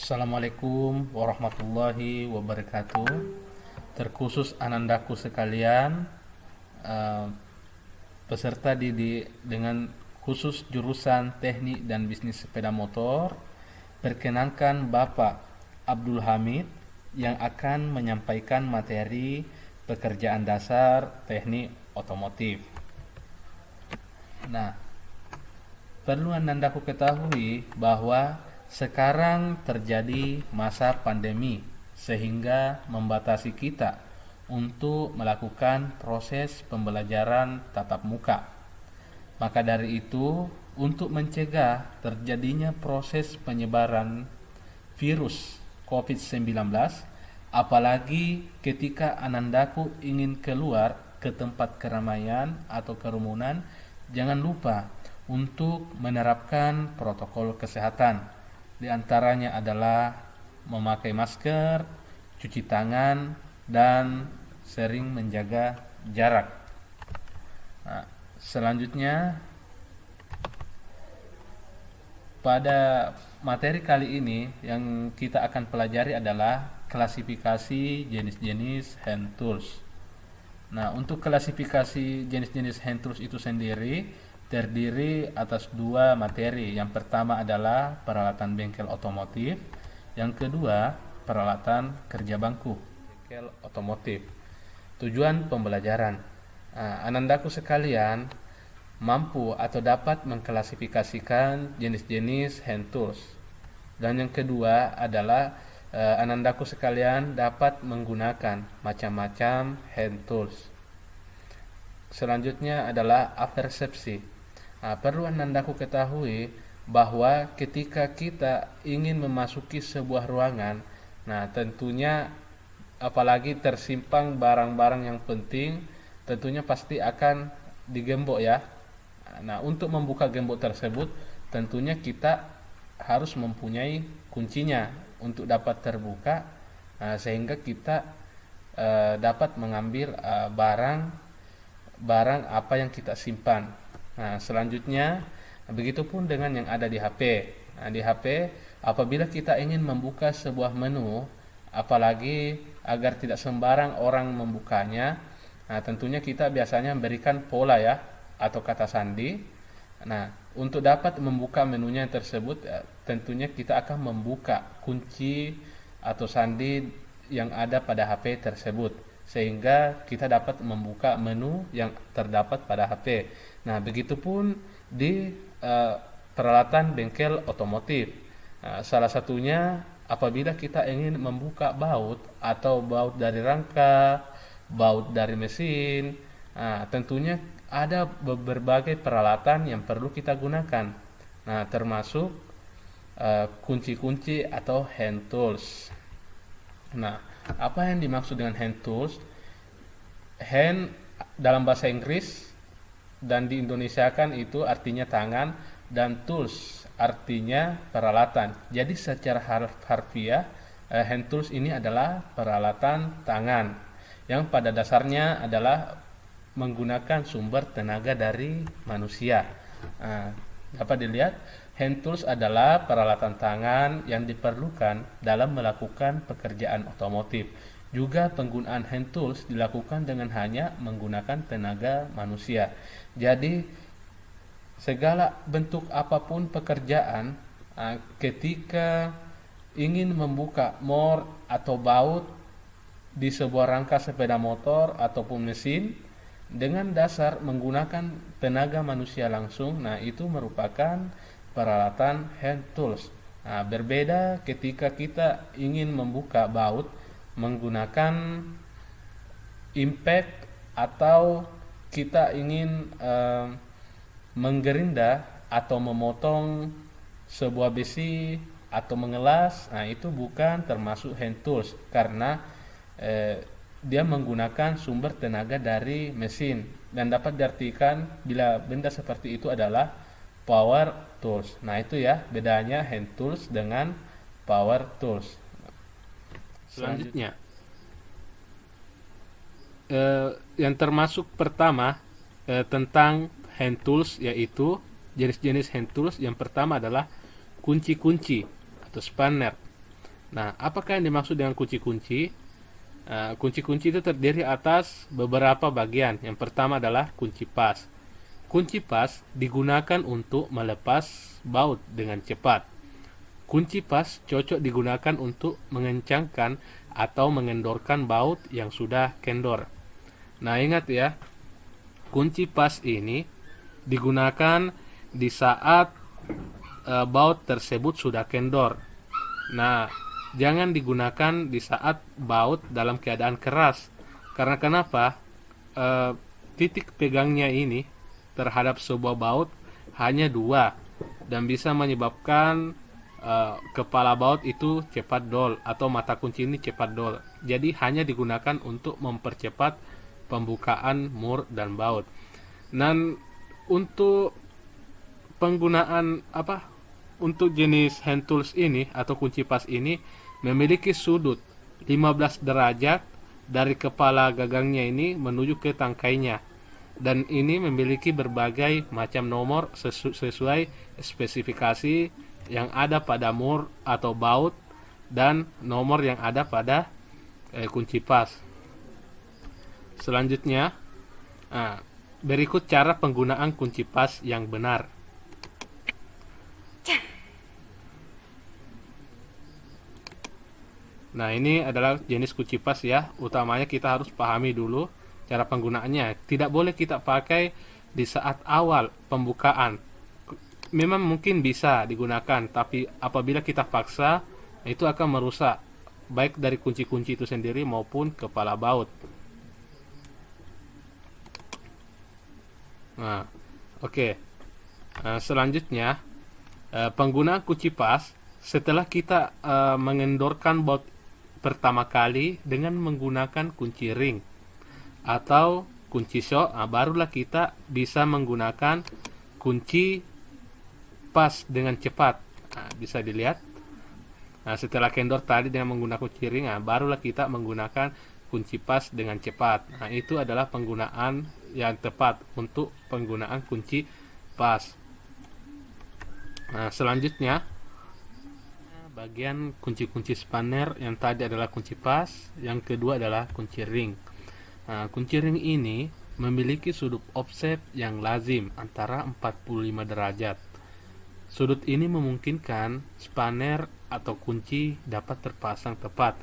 Assalamualaikum warahmatullahi wabarakatuh. Terkhusus anandaku sekalian, eh, peserta didik dengan khusus jurusan teknik dan bisnis sepeda motor, perkenankan Bapak Abdul Hamid yang akan menyampaikan materi pekerjaan dasar teknik otomotif. Nah, perlu anandaku ketahui bahwa sekarang terjadi masa pandemi sehingga membatasi kita untuk melakukan proses pembelajaran tatap muka. Maka dari itu, untuk mencegah terjadinya proses penyebaran virus COVID-19, apalagi ketika anandaku ingin keluar ke tempat keramaian atau kerumunan, jangan lupa untuk menerapkan protokol kesehatan. Di antaranya adalah memakai masker, cuci tangan, dan sering menjaga jarak. Nah, selanjutnya, pada materi kali ini yang kita akan pelajari adalah klasifikasi jenis-jenis hand tools. Nah, untuk klasifikasi jenis-jenis hand tools itu sendiri terdiri atas dua materi. Yang pertama adalah peralatan bengkel otomotif, yang kedua peralatan kerja bangku bengkel otomotif. Tujuan pembelajaran, anandaku sekalian mampu atau dapat mengklasifikasikan jenis-jenis hand tools. Dan yang kedua adalah anandaku sekalian dapat menggunakan macam-macam hand tools. Selanjutnya adalah apersepsi. Perlu anandaku ketahui bahwa ketika kita ingin memasuki sebuah ruangan, nah tentunya apalagi tersimpan barang-barang yang penting, tentunya pasti akan digembok ya. Nah, untuk membuka gembok tersebut, tentunya kita harus mempunyai kuncinya untuk dapat terbuka, sehingga kita dapat mengambil barang apa yang kita simpan. Nah, selanjutnya begitupun dengan yang ada di HP. Nah, di HP apabila kita ingin membuka sebuah menu, apalagi agar tidak sembarang orang membukanya, nah tentunya kita biasanya memberikan pola ya atau kata sandi. Nah, untuk dapat membuka menunya tersebut, tentunya kita akan membuka kunci atau sandi yang ada pada HP tersebut, sehingga kita dapat membuka menu yang terdapat pada HP. Nah, begitupun di peralatan bengkel otomotif. Salah satunya apabila kita ingin membuka baut atau baut dari rangka, baut dari mesin, tentunya ada berbagai peralatan yang perlu kita gunakan. Nah, termasuk kunci-kunci atau hand tools. Nah, apa yang dimaksud dengan hand tools? Hand dalam bahasa Inggris dan di Indonesia kan itu artinya tangan, dan tools artinya peralatan. Jadi secara harfiah hand tools ini adalah peralatan tangan yang pada dasarnya adalah menggunakan sumber tenaga dari manusia. Dapat dilihat, hand tools adalah peralatan tangan yang diperlukan dalam melakukan pekerjaan otomotif. Juga penggunaan hand tools dilakukan dengan hanya menggunakan tenaga manusia. Jadi segala bentuk apapun pekerjaan, ketika ingin membuka mor atau baut di sebuah rangka sepeda motor ataupun mesin dengan dasar menggunakan tenaga manusia langsung, nah itu merupakan peralatan hand tools. Nah, berbeda ketika kita ingin membuka baut menggunakan impact atau kita ingin menggerinda atau memotong sebuah besi atau mengelas, nah itu bukan termasuk hand tools karena dia menggunakan sumber tenaga dari mesin, dan dapat diartikan bila benda seperti itu adalah power tools. Nah, itu ya bedanya hand tools dengan power tools. Selanjutnya, yang termasuk pertama tentang hand tools, yaitu jenis-jenis hand tools. Yang pertama adalah kunci-kunci atau spanner. Nah, apakah yang dimaksud dengan kunci-kunci? Kunci-kunci itu terdiri atas beberapa bagian. Yang pertama adalah kunci pas. Kunci pas digunakan untuk melepas baut dengan cepat. Kunci pas cocok digunakan untuk mengencangkan atau mengendorkan baut yang sudah kendor. Nah, ingat ya, kunci pas ini digunakan di saat baut tersebut sudah kendor. Nah, jangan digunakan di saat baut dalam keadaan keras. Karena kenapa? Titik pegangnya ini terhadap sebuah baut hanya dua dan bisa menyebabkan kepala baut itu cepat dol atau mata kunci ini cepat dol. Jadi hanya digunakan untuk mempercepat pembukaan mur dan baut. Dan untuk penggunaan untuk jenis hand tools ini atau kunci pas ini memiliki sudut 15 derajat dari kepala gagangnya ini menuju ke tangkainya, dan ini memiliki berbagai macam nomor sesuai spesifikasi yang ada pada mur atau baut dan nomor yang ada pada kunci pas. Selanjutnya, berikut cara penggunaan kunci pas yang benar. Nah, ini adalah jenis kunci pas ya. Utamanya kita harus pahami dulu cara penggunaannya. Tidak boleh kita pakai di saat awal pembukaan. Memang mungkin bisa digunakan, tapi apabila kita paksa, itu akan merusak baik dari kunci-kunci itu sendiri maupun kepala baut. Nah, oke. Selanjutnya, penggunaan kunci pas setelah kita mengendorkan baut pertama kali dengan menggunakan kunci ring atau kunci shock, barulah kita bisa menggunakan kunci pas dengan cepat. Bisa dilihat. Setelah kendor tadi dengan menggunakan kunci ring, barulah kita menggunakan kunci pas dengan cepat. Itu adalah penggunaan yang tepat untuk penggunaan kunci pas. Selanjutnya, bagian kunci-kunci spanner yang tadi adalah kunci pas, yang kedua adalah kunci ring. Kunci ring ini memiliki sudut offset yang lazim antara 45 derajat. Sudut ini memungkinkan spanner atau kunci dapat terpasang tepat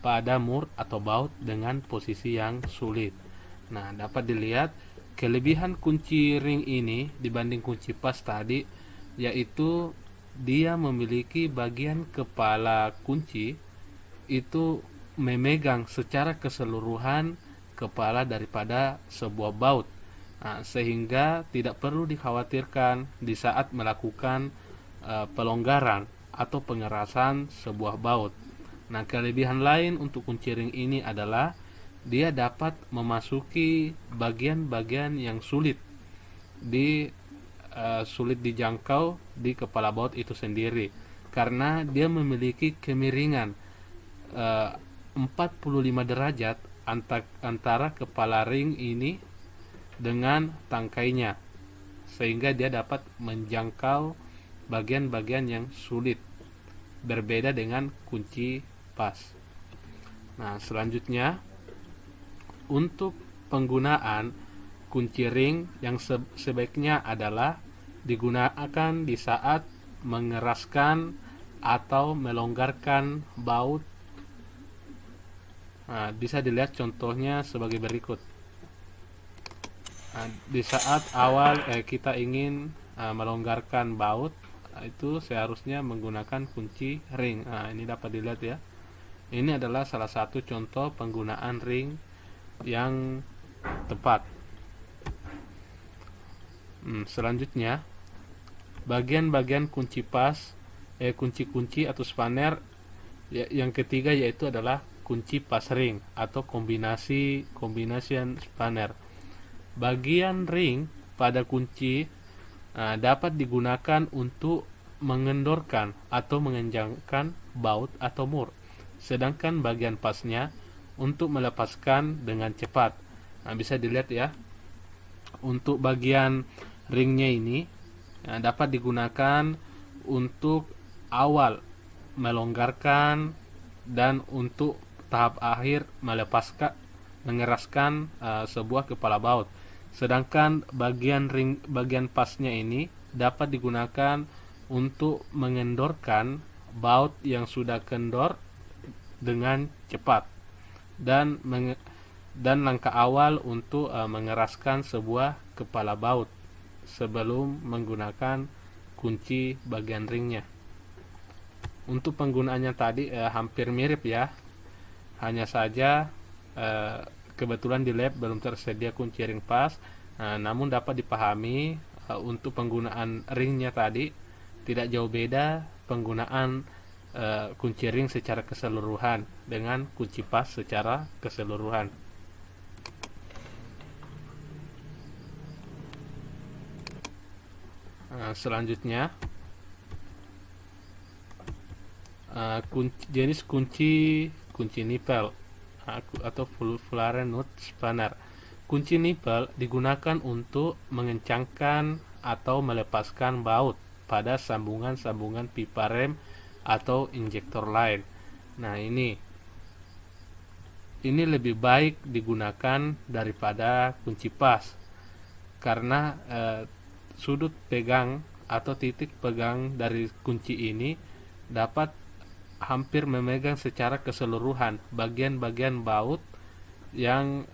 pada mur atau baut dengan posisi yang sulit. Nah, dapat dilihat kelebihan kunci ring ini dibanding kunci pas tadi, yaitu dia memiliki bagian kepala kunci itu memegang secara keseluruhan kepala daripada sebuah baut, sehingga tidak perlu dikhawatirkan di saat melakukan pelonggaran atau pengerasan sebuah baut. Nah, kelebihan lain untuk kunci ring ini adalah dia dapat memasuki bagian-bagian yang sulit dijangkau di kepala baut itu sendiri, karena dia memiliki kemiringan 45 derajat antara kepala ring ini dengan tangkainya, sehingga dia dapat menjangkau bagian-bagian yang sulit, berbeda dengan kunci pas. Nah, selanjutnya untuk penggunaan kunci ring yang sebaiknya adalah digunakan di saat mengeraskan atau melonggarkan baut. Bisa dilihat contohnya sebagai berikut. Di saat awal kita ingin melonggarkan baut, itu seharusnya menggunakan kunci ring. Ini dapat dilihat ya. Ini adalah salah satu contoh penggunaan ring yang tepat. Selanjutnya, bagian-bagian kunci pas, kunci-kunci atau spanner yang ketiga yaitu adalah kunci pas ring atau combination spanner. Bagian ring pada kunci dapat digunakan untuk mengendorkan atau mengenjangkan baut atau mur, sedangkan bagian pasnya untuk melepaskan dengan cepat. Bisa dilihat ya, untuk bagian ringnya ini dapat digunakan untuk awal melonggarkan dan untuk tahap akhir mengeraskan sebuah kepala baut. Sedangkan bagian pasnya ini dapat digunakan untuk mengendorkan baut yang sudah kendor dengan cepat, dan langkah awal untuk mengeraskan sebuah kepala baut sebelum menggunakan kunci bagian ringnya. Untuk penggunaannya tadi hampir mirip ya, hanya saja kebetulan di lab belum tersedia kunci ring pas, namun dapat dipahami untuk penggunaan ringnya tadi tidak jauh beda penggunaan kunci ring secara keseluruhan dengan kunci pas secara keseluruhan. Selanjutnya jenis kunci nipel atau Fullerene nut spanner. Kunci nipel digunakan untuk mengencangkan atau melepaskan baut pada sambungan-sambungan pipa rem atau injektor lain. Nah, ini lebih baik digunakan daripada kunci pas, karena sudut pegang atau titik pegang dari kunci ini dapat hampir memegang secara keseluruhan bagian-bagian baut yang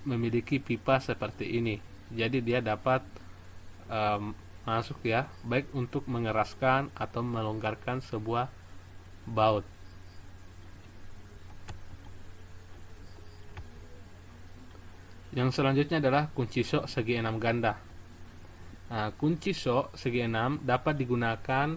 memiliki pipa seperti ini. Jadi dia dapat masuk ya, baik untuk mengeraskan atau melonggarkan sebuah baut. Yang selanjutnya adalah kunci sok segi 6 ganda. Kunci sok segi 6 dapat digunakan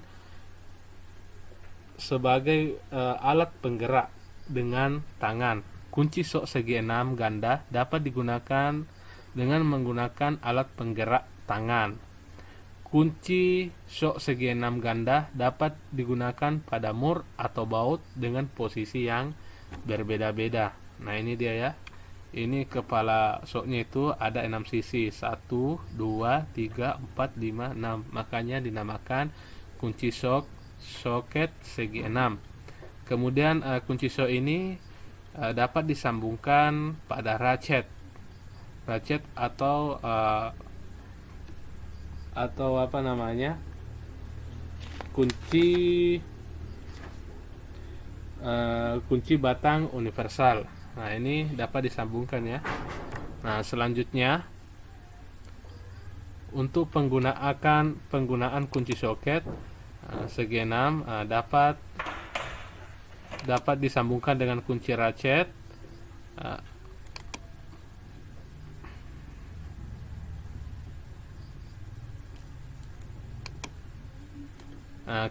sebagai alat penggerak dengan tangan. Kunci sok segi 6 ganda dapat digunakan dengan menggunakan alat penggerak tangan. Kunci sok segi 6 ganda dapat digunakan pada mur atau baut dengan posisi yang berbeda-beda. Nah, ini dia ya. Ini kepala soknya itu ada 6 sisi. 1, 2, 3, 4, 5, 6. Makanya dinamakan kunci soket segi 6. Kemudian kunci sok ini dapat disambungkan pada ratchet atau apa namanya, kunci batang universal. Nah, ini dapat disambungkan ya. Nah, selanjutnya untuk penggunaan kunci soket segi 6 dapat disambungkan dengan kunci ratchet.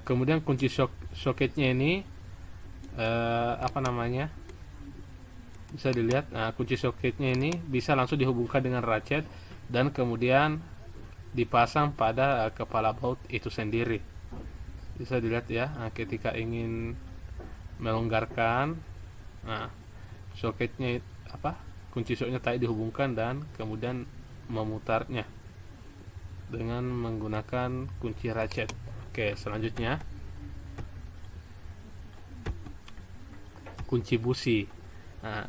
Kemudian kunci soketnya ini apa namanya, bisa dilihat. Kunci soketnya ini bisa langsung dihubungkan dengan ratchet dan kemudian dipasang pada kepala baut itu sendiri. Bisa dilihat ya, ketika ingin melonggarkan, soketnya kunci soketnya tadi dihubungkan dan kemudian memutarnya dengan menggunakan kunci ratchet. Oke, selanjutnya kunci busi.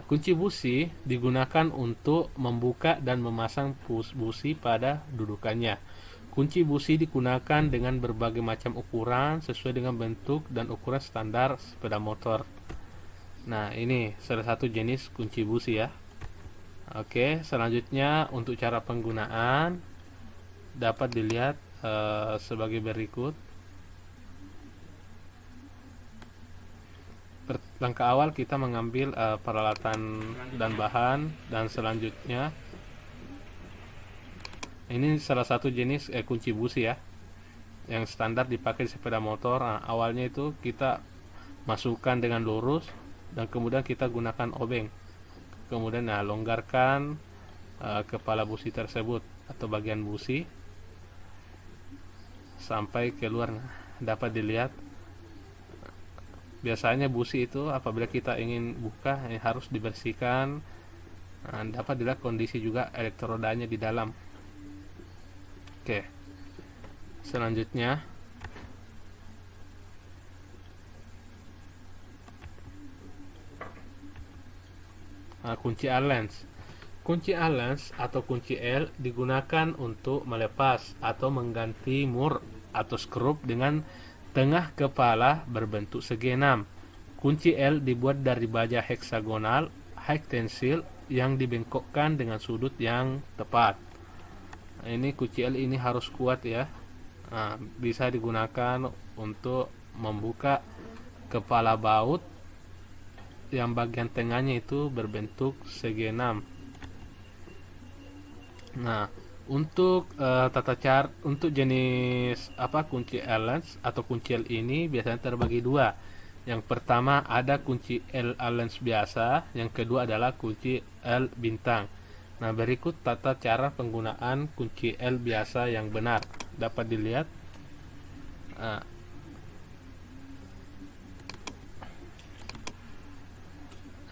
Kunci busi digunakan untuk membuka dan memasang busi pada dudukannya. Kunci busi digunakan dengan berbagai macam ukuran sesuai dengan bentuk dan ukuran standar sepeda motor. Nah, ini salah satu jenis kunci busi ya. Oke, selanjutnya untuk cara penggunaan dapat dilihat sebagai berikut. Langkah awal kita mengambil peralatan dan bahan, dan selanjutnya ini salah satu jenis kunci busi ya yang standar dipakai di sepeda motor. Awalnya itu kita masukkan dengan lurus dan kemudian kita gunakan obeng, kemudian longgarkan kepala busi tersebut atau bagian busi sampai keluar. Dapat dilihat biasanya busi itu apabila kita ingin buka harus dibersihkan. Dapat dilihat kondisi juga elektrodanya di dalam. Oke, selanjutnya Kunci Allen. Kunci Allen atau kunci L digunakan untuk melepas atau mengganti mur atau skrup dengan tengah kepala berbentuk segi enam. Kunci L dibuat dari baja heksagonal high tensile yang dibengkokkan dengan sudut yang tepat. Nah, ini kunci L ini harus kuat ya. Nah, bisa digunakan untuk membuka kepala baut yang bagian tengahnya itu berbentuk segi enam. Nah, untuk tata cara untuk jenis kunci Allen atau kunci L ini biasanya terbagi dua. Yang pertama ada kunci L Allen biasa, yang kedua adalah kunci L bintang. Nah, berikut tata cara penggunaan kunci L biasa yang benar. Dapat dilihat. Nah,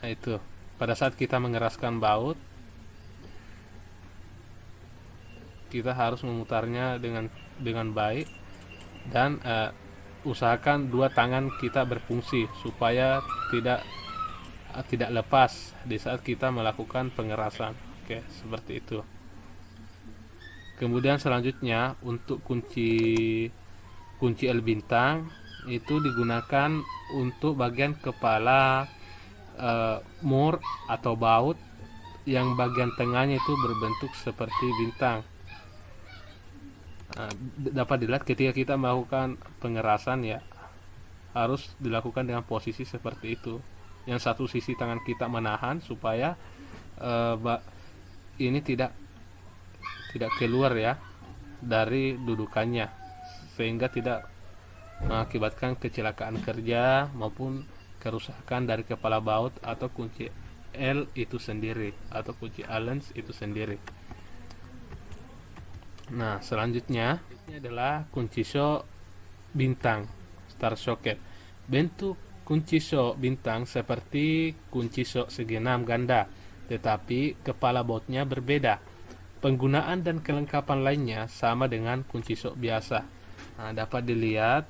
itu. Pada saat kita mengeraskan baut, kita harus memutarnya dengan baik dan usahakan dua tangan kita berfungsi supaya tidak lepas di saat kita melakukan pengerasan. Oke, seperti itu. Kemudian selanjutnya untuk kunci L bintang itu digunakan untuk bagian kepala mur atau baut yang bagian tengahnya itu berbentuk seperti bintang. Dapat dilihat ketika kita melakukan pengerasan ya, harus dilakukan dengan posisi seperti itu. Yang satu sisi tangan kita menahan supaya ini tidak keluar ya dari dudukannya, sehingga tidak mengakibatkan kecelakaan kerja maupun kerusakan dari kepala baut atau kunci L itu sendiri atau kunci Allen itu sendiri. Nah, selanjutnya ini adalah kunci shock bintang star socket. Bentuk kunci shock bintang seperti kunci shock segi enam ganda, tetapi kepala bautnya berbeda. Penggunaan dan kelengkapan lainnya sama dengan kunci shock biasa. Nah, dapat dilihat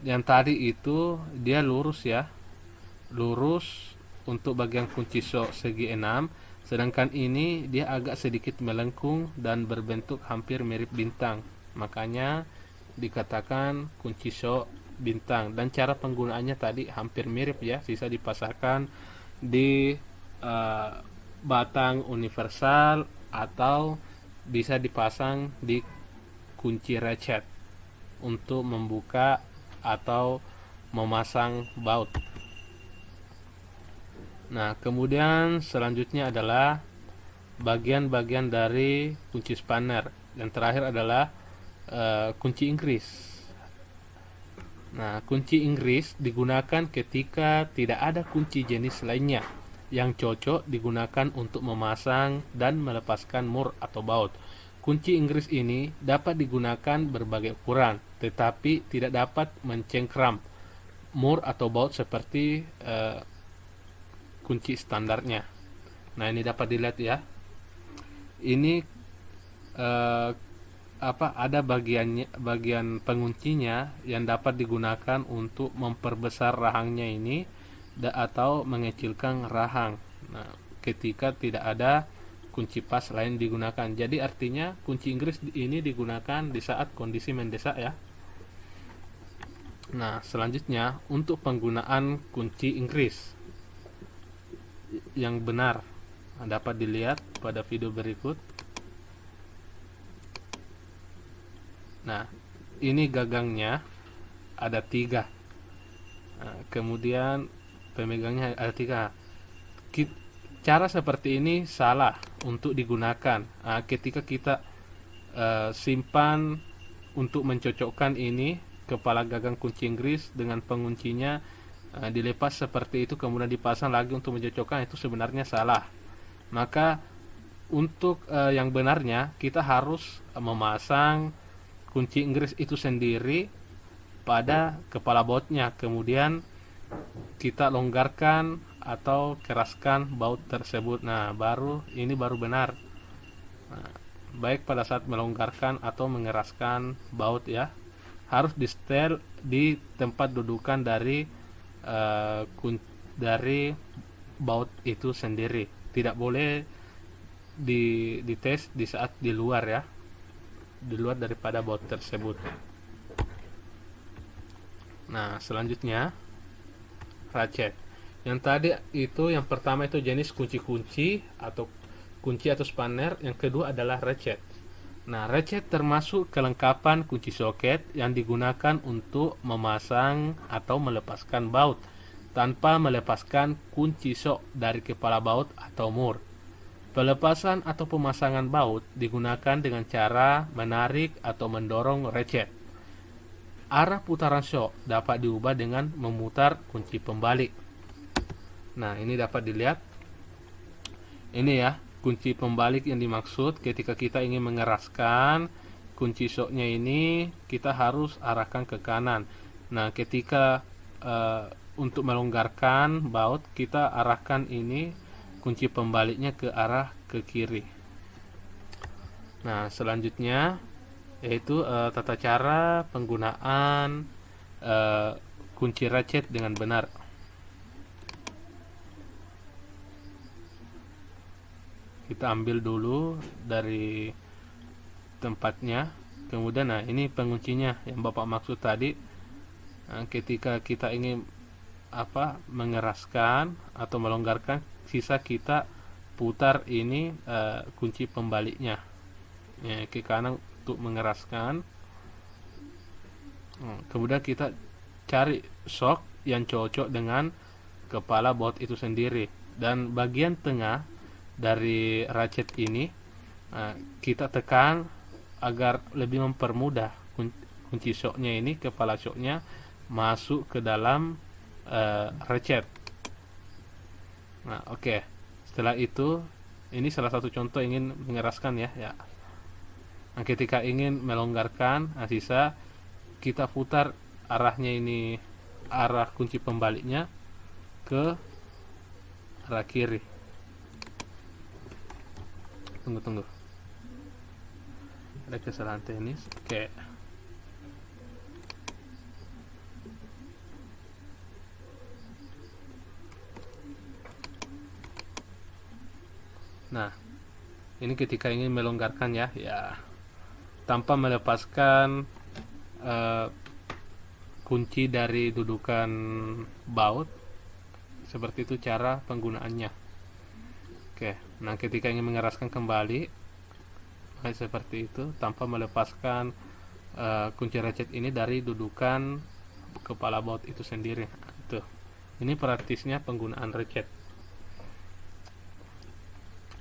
yang tadi itu dia lurus ya, lurus untuk bagian kunci shock segi enam. Sedangkan ini dia agak sedikit melengkung dan berbentuk hampir mirip bintang. Makanya dikatakan kunci shock bintang. Dan cara penggunaannya tadi hampir mirip ya. Sisa dipasangkan di batang universal atau bisa dipasang di kunci ratchet untuk membuka atau memasang baut. Nah, kemudian selanjutnya adalah bagian-bagian dari kunci spanner. Yang terakhir adalah kunci Inggris. Nah, kunci Inggris digunakan ketika tidak ada kunci jenis lainnya yang cocok digunakan untuk memasang dan melepaskan mur atau baut. Kunci Inggris ini dapat digunakan berbagai ukuran, tetapi tidak dapat mencengkram mur atau baut seperti kunci standarnya. Nah, ini dapat dilihat ya. Ini ada bagian penguncinya yang dapat digunakan untuk memperbesar rahangnya ini atau mengecilkan rahang. Nah, ketika tidak ada kunci pas lain digunakan. Jadi artinya kunci Inggris ini digunakan di saat kondisi mendesak ya. Nah, selanjutnya untuk penggunaan kunci Inggris yang benar dapat dilihat pada video berikut. Nah, ini gagangnya ada 3. Nah, kemudian pemegangnya ada 3. Cara seperti ini salah untuk digunakan. Nah, ketika kita simpan untuk mencocokkan ini kepala gagang kunci Inggris dengan penguncinya dilepas seperti itu kemudian dipasang lagi untuk mencocokkan, itu sebenarnya salah. Maka untuk yang benarnya kita harus memasang kunci Inggris itu sendiri pada kepala bautnya, kemudian kita longgarkan atau keraskan baut tersebut. Nah, ini baru benar. Nah, baik pada saat melonggarkan atau mengeraskan baut ya, harus di setel di tempat dudukan dari baut itu sendiri. Tidak boleh dites di saat di luar ya, di luar daripada baut tersebut. Nah, selanjutnya ratchet. Yang tadi itu yang pertama itu jenis kunci-kunci atau kunci atau spanner, yang kedua adalah ratchet. Nah, ratchet termasuk kelengkapan kunci soket yang digunakan untuk memasang atau melepaskan baut tanpa melepaskan kunci sok dari kepala baut atau mur. Pelepasan atau pemasangan baut digunakan dengan cara menarik atau mendorong ratchet. Arah putaran shock dapat diubah dengan memutar kunci pembalik. Nah, ini dapat dilihat. Ini ya, kunci pembalik yang dimaksud ketika kita ingin mengeraskan kunci shocknya ini, kita harus arahkan ke kanan. Nah, ketika untuk melonggarkan baut, kita arahkan ini kunci pembaliknya ke arah ke kiri. Nah, selanjutnya yaitu tata cara penggunaan kunci ratchet dengan benar. Kita ambil dulu dari tempatnya, kemudian nah ini penguncinya yang Bapak maksud tadi. Nah, ketika kita ingin mengeraskan atau melonggarkan, sisa kita putar ini kunci pembaliknya ya, ke kanan untuk mengeraskan. Kemudian kita cari shock yang cocok dengan kepala baut itu sendiri, dan bagian tengah dari ratchet ini kita tekan agar lebih mempermudah kunci shocknya ini, kepala shocknya masuk ke dalam ratchet. Nah, oke. Setelah itu, ini salah satu contoh ingin mengeraskan ya. Nah, ketika ingin melonggarkan, sisa kita putar arahnya ini, arah kunci pembaliknya ke arah kiri. Tunggu. Ada kesalahan teknis. Oke. Nah, ini ketika ingin melonggarkan ya, tanpa melepaskan kunci dari dudukan baut. Seperti itu cara penggunaannya. Oke, nah ketika ingin mengeraskan kembali seperti itu tanpa melepaskan kunci ratchet ini dari dudukan kepala baut itu sendiri. Ini praktisnya penggunaan ratchet.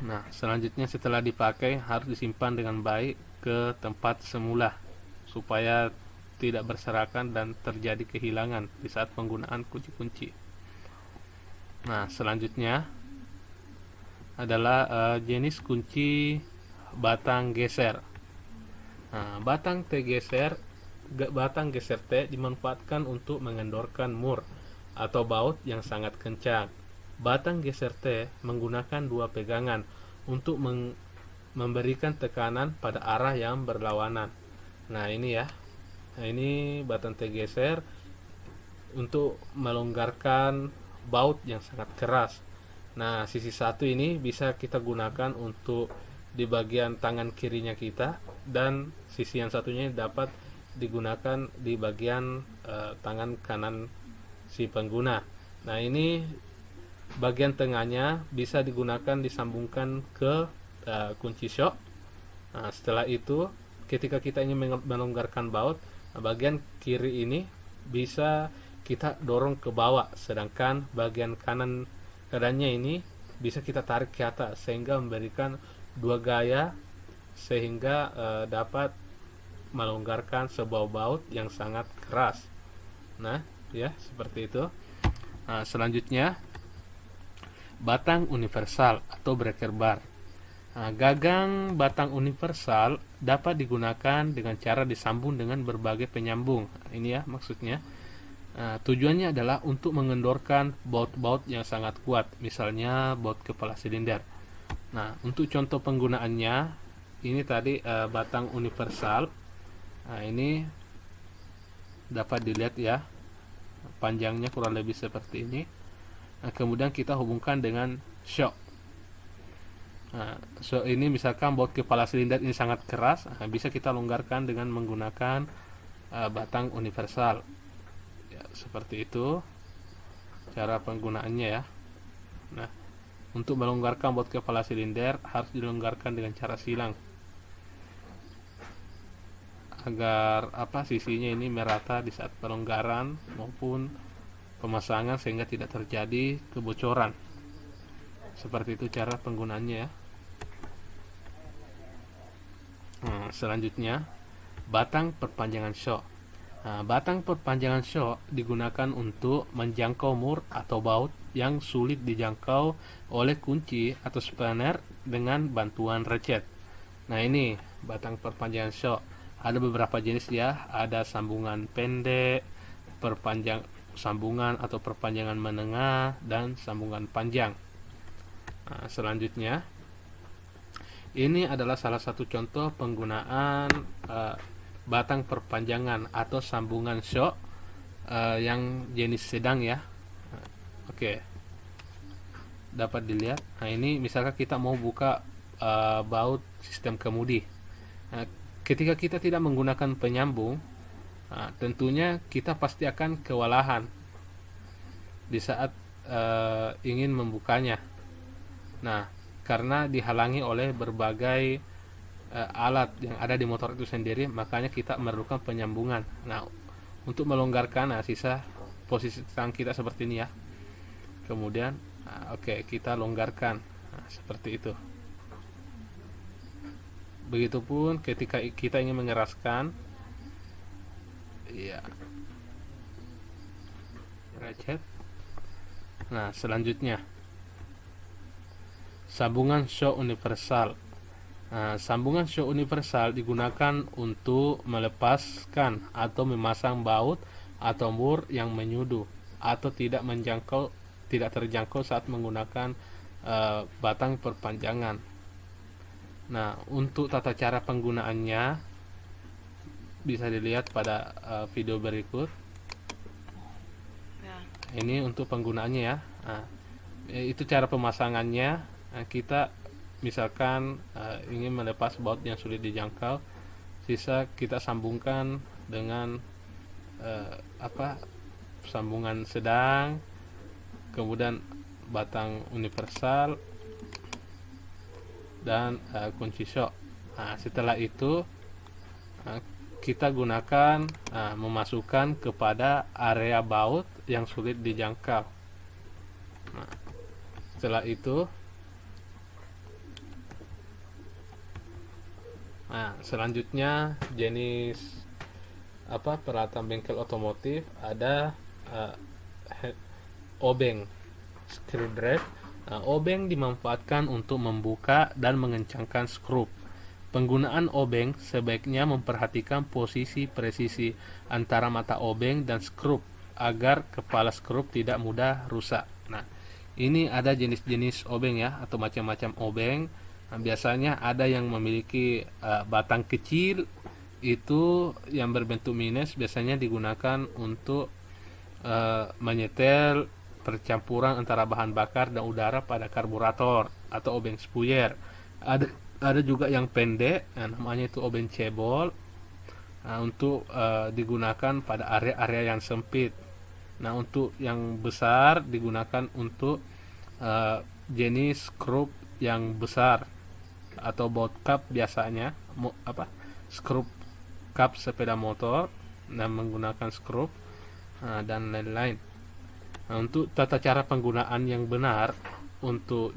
Nah, selanjutnya setelah dipakai harus disimpan dengan baik ke tempat semula supaya tidak berserakan dan terjadi kehilangan di saat penggunaan kunci-kunci. Nah, selanjutnya adalah jenis kunci batang geser. Nah, batang geser T dimanfaatkan untuk mengendorkan mur atau baut yang sangat kencang. Batang geser T menggunakan dua pegangan untuk memberikan tekanan pada arah yang berlawanan. Nah, ini ya. Nah, ini batang T geser untuk melonggarkan baut yang sangat keras. Nah, sisi satu ini bisa kita gunakan untuk di bagian tangan kirinya kita, dan sisi yang satunya dapat digunakan di bagian tangan kanan si pengguna. Nah, ini bagian tengahnya bisa digunakan disambungkan ke kunci shock. Nah, setelah itu ketika kita ingin melonggarkan baut, bagian kiri ini bisa kita dorong ke bawah, sedangkan bagian kanannya ini bisa kita tarik ke atas sehingga memberikan dua gaya sehingga dapat melonggarkan sebuah baut yang sangat keras. Nah, ya seperti itu. Nah, selanjutnya batang universal atau breaker bar. Nah, gagang batang universal dapat digunakan dengan cara disambung dengan berbagai penyambung. Ini ya maksudnya. Tujuannya adalah untuk mengendorkan baut-baut yang sangat kuat, misalnya baut kepala silinder. Nah, untuk contoh penggunaannya, ini tadi batang universal. Nah, ini dapat dilihat ya, panjangnya kurang lebih seperti ini. Nah, kemudian kita hubungkan dengan shock. Nah, so ini misalkan baut kepala silinder ini sangat keras, bisa kita longgarkan dengan menggunakan batang universal. Ya, seperti itu cara penggunaannya ya. Nah, untuk melonggarkan baut kepala silinder harus dilonggarkan dengan cara silang agar sisinya ini merata di saat pelonggaran maupun pemasangan sehingga tidak terjadi kebocoran. Seperti itu cara penggunaannya ya. Selanjutnya batang perpanjangan shock. Batang perpanjangan shock digunakan untuk menjangkau mur atau baut yang sulit dijangkau oleh kunci atau spanner dengan bantuan recet. Nah, ini batang perpanjangan shock. Ada beberapa jenis ya, ada sambungan pendek, sambungan atau perpanjangan menengah, dan sambungan panjang. Selanjutnya, ini adalah salah satu contoh penggunaan batang perpanjangan atau sambungan shock yang jenis sedang ya. Oke, dapat dilihat. Nah, ini misalkan kita mau buka baut sistem kemudi. Ketika kita tidak menggunakan penyambung, tentunya kita pasti akan kewalahan di saat ingin membukanya. Nah, karena dihalangi oleh berbagai alat yang ada di motor itu sendiri, makanya kita memerlukan penyambungan. Nah, untuk melonggarkan sisa posisi tangan kita seperti ini ya. Kemudian kita longgarkan. Seperti itu. Begitupun ketika kita ingin mengeraskan, ya, recet. Nah, selanjutnya sambungan shock universal. Sambungan shock universal digunakan untuk melepaskan atau memasang baut atau mur yang menyuduh atau tidak terjangkau saat menggunakan batang perpanjangan. Nah, untuk tata cara penggunaannya bisa dilihat pada video berikut. Ini untuk penggunaannya ya. Itu cara pemasangannya. Kita misalkan ingin melepas baut yang sulit dijangkau, sisa kita sambungkan dengan sambungan sedang, kemudian batang universal dan kunci shock. Setelah itu kita gunakan memasukkan kepada area baut yang sulit dijangkau. Setelah itu selanjutnya jenis peralatan bengkel otomotif ada obeng screwdriver. Obeng dimanfaatkan untuk membuka dan mengencangkan skrup. Penggunaan obeng sebaiknya memperhatikan posisi presisi antara mata obeng dan skrup agar kepala skrup tidak mudah rusak. Nah, ini ada jenis-jenis obeng ya, atau macam-macam obeng. Nah, biasanya ada yang memiliki batang kecil, itu yang berbentuk minus, biasanya digunakan untuk menyetel percampuran antara bahan bakar dan udara pada karburator atau obeng spuyer. Ada juga yang pendek, namanya itu obeng cebol, untuk digunakan pada area-area yang sempit. Nah, untuk yang besar digunakan untuk jenis skrup yang besar atau bolt cup, biasanya skrup cup sepeda motor dan menggunakan skrup dan lain-lain. Nah, untuk tata cara penggunaan yang benar untuk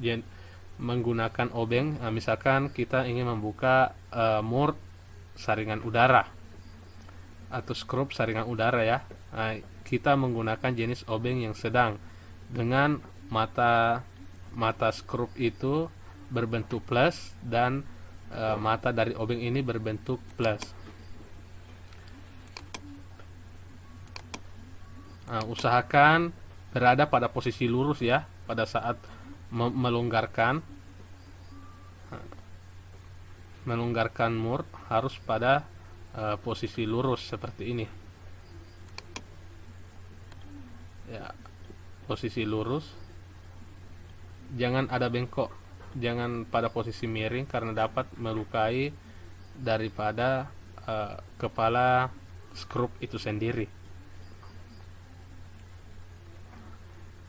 menggunakan obeng, misalkan kita ingin membuka mur saringan udara atau skrup saringan udara ya, kita menggunakan jenis obeng yang sedang dengan mata skrup itu berbentuk plus dan mata dari obeng ini berbentuk plus. Usahakan berada pada posisi lurus ya pada saat melonggarkan mur harus pada posisi lurus seperti ini ya, posisi lurus. jangan ada bengkok, jangan pada posisi miring karena dapat melukai daripada kepala skrup itu sendiri.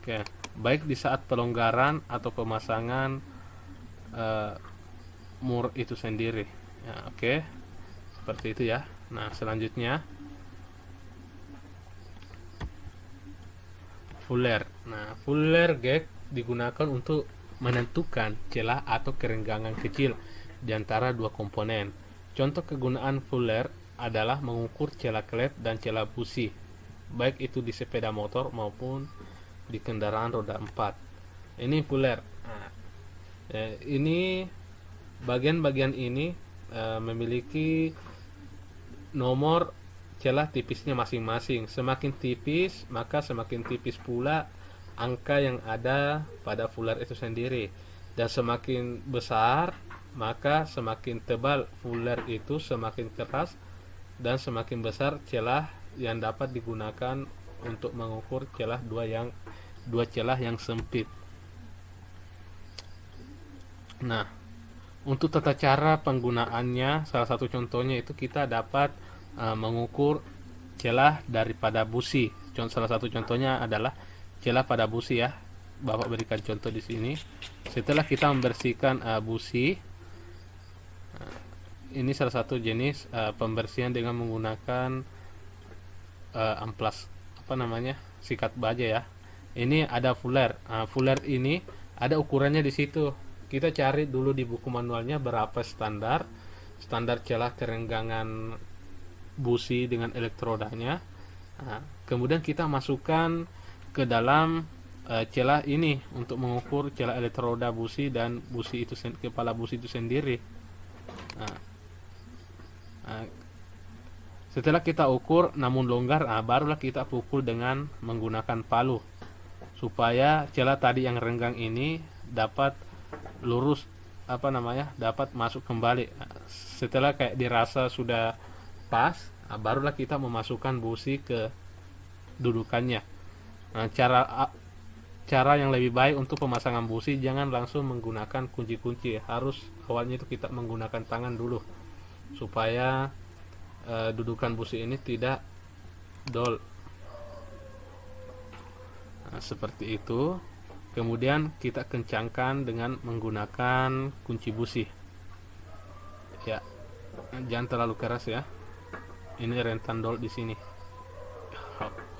Oke, baik di saat pelonggaran atau pemasangan mur itu sendiri. Ya, oke, seperti itu ya. Nah, selanjutnya fuller. Nah, fuller gag digunakan untuk menentukan celah atau kerenggangan kecil di antara dua komponen. Contoh kegunaan fuller adalah mengukur celah klep dan celah busi, baik itu di sepeda motor maupun di kendaraan roda 4. Ini fuller. Nah, ini bagian-bagian ini memiliki nomor celah tipisnya masing-masing. Semakin tipis, maka semakin tipis pula angka yang ada pada fuller itu sendiri. Dan semakin besar, maka semakin tebal fuller itu, semakin keras dan semakin besar celah yang dapat digunakan untuk mengukur celah dua celah yang sempit. Nah, untuk tata cara penggunaannya, salah satu contohnya itu kita dapat mengukur celah daripada busi. Salah satu contohnya adalah celah pada busi ya. Bapak berikan contoh di sini. Setelah kita membersihkan busi, ini salah satu jenis pembersihan dengan menggunakan amplas sikat baja ya. Ini ada fuller. Fuller ini ada ukurannya di situ. Kita cari dulu di buku manualnya berapa standar celah kerenggangan busi dengan elektrodanya. Kemudian kita masukkan ke dalam celah ini untuk mengukur celah elektroda busi dan busi itu kepala busi itu sendiri. Setelah kita ukur namun longgar, barulah kita pukul dengan menggunakan palu supaya celah tadi yang renggang ini dapat lurus dapat masuk kembali. Setelah kayak dirasa sudah pas, barulah kita memasukkan busi ke dudukannya. Nah, cara yang lebih baik untuk pemasangan busi, jangan langsung menggunakan kunci-kunci. Harus awalnya itu kita menggunakan tangan dulu supaya dudukan busi ini tidak dol. Nah, seperti itu. Kemudian kita kencangkan dengan menggunakan kunci busi. Ya, jangan terlalu keras ya. Ini rentan dol di sini.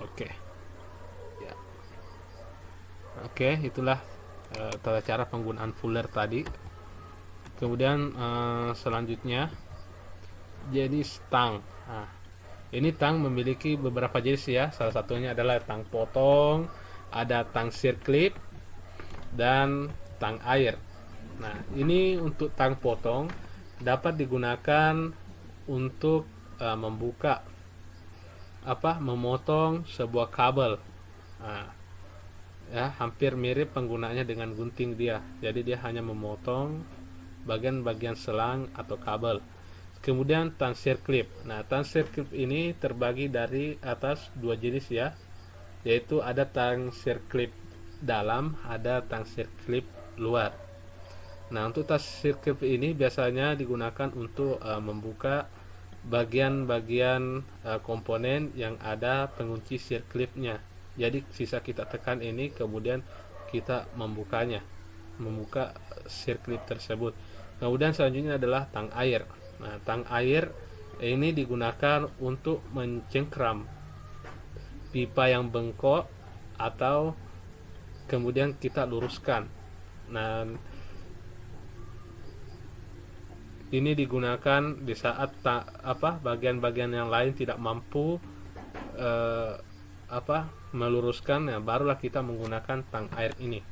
Oke. Ya. Oke, itulah tata cara penggunaan fuller tadi. Kemudian selanjutnya jenis tang. Nah, ini tang memiliki beberapa jenis ya. Salah satunya adalah tang potong, ada tang sirklip, dan tang air. Nah, ini untuk tang potong dapat digunakan untuk memotong sebuah kabel. Nah, ya, hampir mirip penggunaannya dengan gunting dia. Jadi dia hanya memotong bagian-bagian selang atau kabel. Kemudian tang sirklip. Nah, tang sirklip ini terbagi dari atas dua jenis ya, yaitu ada tang sirklip dalam, ada tang sirklip luar. Nah, untuk tang sirklip ini biasanya digunakan untuk membuka bagian-bagian komponen yang ada pengunci sirklipnya. Jadi sisa kita tekan ini, kemudian kita membuka sirklip tersebut. Kemudian selanjutnya adalah tang air. Nah, tang air ini digunakan untuk mencengkram pipa yang bengkok atau kemudian kita luruskan. Nah, ini digunakan di saat bagian-bagian yang lain tidak mampu meluruskan, ya barulah kita menggunakan tang air ini.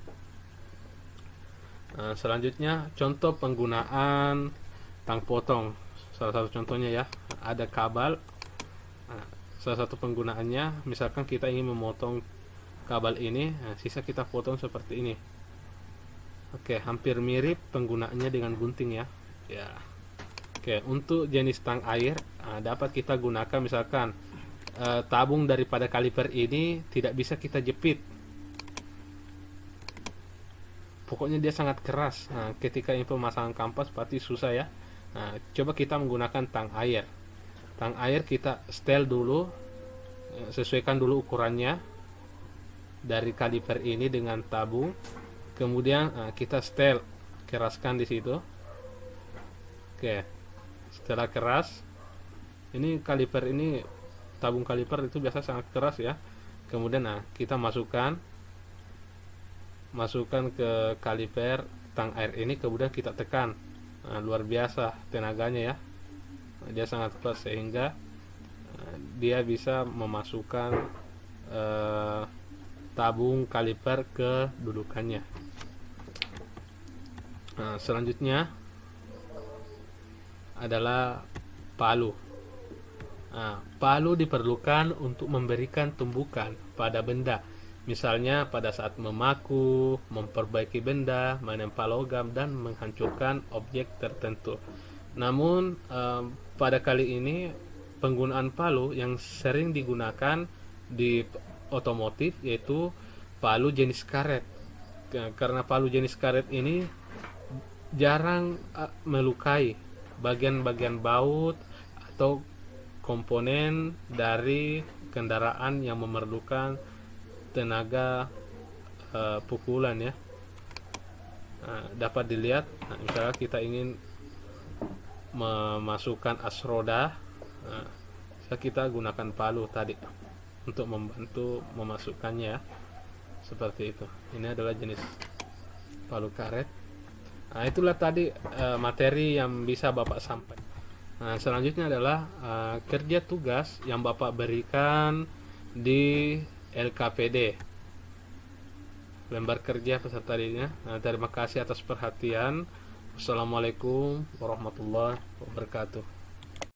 Nah, selanjutnya contoh penggunaan tang potong. Salah satu contohnya ya, ada kabel. Nah, salah satu penggunaannya, misalkan kita ingin memotong kabel ini, nah, sisa kita potong seperti ini. Oke, hampir mirip penggunaannya dengan gunting ya. Ya. Oke, untuk jenis tang air dapat kita gunakan misalkan tabung daripada kaliper ini tidak bisa kita jepit. pokoknya dia sangat keras. Nah, ketika ini pemasangan kampas pasti susah ya. Nah, coba kita menggunakan tang air. Tang air kita setel dulu, sesuaikan dulu ukurannya dari kaliper ini dengan tabung. Kemudian kita setel, keraskan di situ. Oke, setelah keras, ini kaliper ini, tabung kaliper itu biasa sangat keras ya. Kemudian kita masukkan ke kaliper tang air ini, kemudian kita tekan. Luar biasa tenaganya ya, dia sangat keras sehingga dia bisa memasukkan tabung kaliper ke dudukannya. Selanjutnya adalah palu. Palu diperlukan untuk memberikan tumbukan pada benda, misalnya pada saat memaku, memperbaiki benda, menempa logam, dan menghancurkan objek tertentu. Namun pada kali ini penggunaan palu yang sering digunakan di otomotif yaitu palu jenis karet. Karena palu jenis karet ini jarang melukai bagian-bagian baut atau komponen dari kendaraan yang memerlukan tenaga pukulan ya. Dapat dilihat, misalnya kita ingin memasukkan as roda, kita gunakan palu tadi untuk membantu memasukkannya seperti itu. Ini adalah jenis palu karet. Itulah tadi materi yang bisa Bapak sampaikan. Selanjutnya adalah kerja tugas yang Bapak berikan di LKPD, lembar kerja peserta dirinya. Terima kasih atas perhatian. Wassalamualaikum warahmatullahi wabarakatuh.